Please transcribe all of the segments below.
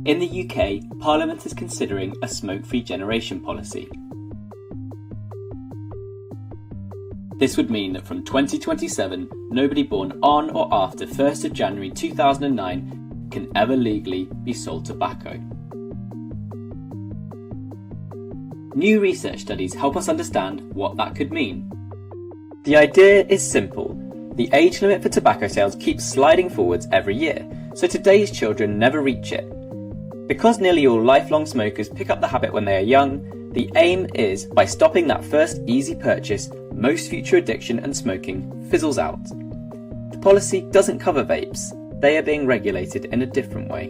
In the UK, Parliament is considering a smoke-free generation policy. This would mean that from 2027, nobody born on or after 1st of January 2009 can ever legally be sold tobacco. New research studies help us understand what that could mean. The idea is simple. The age limit for tobacco sales keeps sliding forwards every year, so today's children never reach it. Because nearly all lifelong smokers pick up the habit when they are young, the aim is, by stopping that first easy purchase, most future addiction and smoking fizzles out. The policy doesn't cover vapes. They are being regulated in a different way.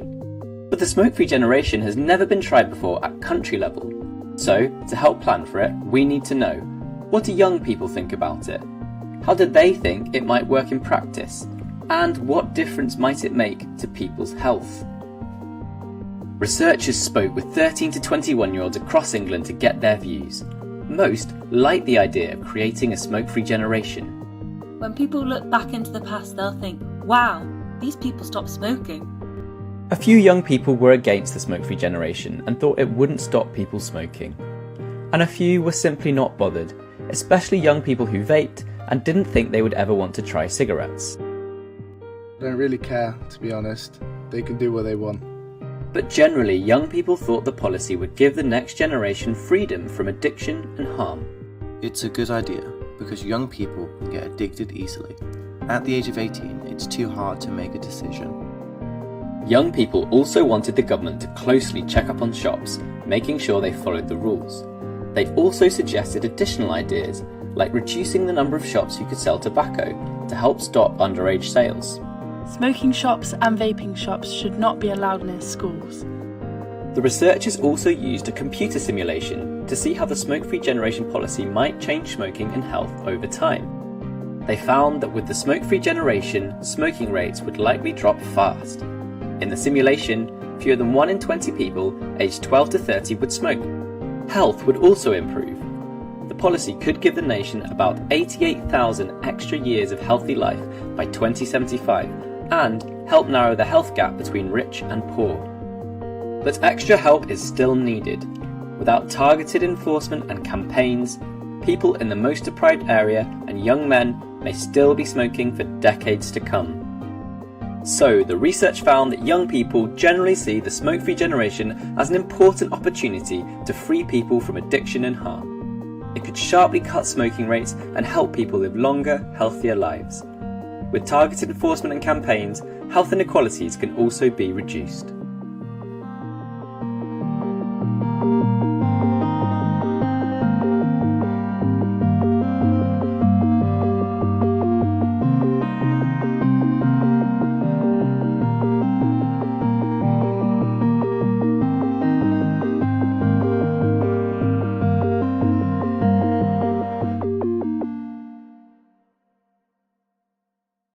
But the smoke-free generation has never been tried before at country level. So, to help plan for it, we need to know, what do young people think about it? How do they think it might work in practice? And what difference might it make to people's health? Researchers spoke with 13 to 21-year-olds across England to get their views. Most like the idea of creating a smoke-free generation. When people look back into the past, they'll think, wow, these people stopped smoking. A few young people were against the smoke-free generation and thought it wouldn't stop people smoking. And a few were simply not bothered, especially young people who vaped and didn't think they would ever want to try cigarettes. I don't really care, to be honest. They can do what they want. But generally, young people thought the policy would give the next generation freedom from addiction and harm. It's a good idea, because young people can get addicted easily. At the age of 18, it's too hard to make a decision. Young people also wanted the government to closely check up on shops, making sure they followed the rules. They also suggested additional ideas, like reducing the number of shops who could sell tobacco to help stop underage sales. Smoking shops and vaping shops should not be allowed near schools. The researchers also used a computer simulation to see how the smoke-free generation policy might change smoking and health over time. They found that with the smoke-free generation, smoking rates would likely drop fast. In the simulation, fewer than 1 in 20 people aged 12 to 30 would smoke. Health would also improve. The policy could give the nation about 88,000 extra years of healthy life by 2075 and help narrow the health gap between rich and poor. But extra help is still needed. Without targeted enforcement and campaigns, people in the most deprived area and young men may still be smoking for decades to come. So, the research found that young people generally see the smoke-free generation as an important opportunity to free people from addiction and harm. It could sharply cut smoking rates and help people live longer, healthier lives. With targeted enforcement and campaigns, health inequalities can also be reduced.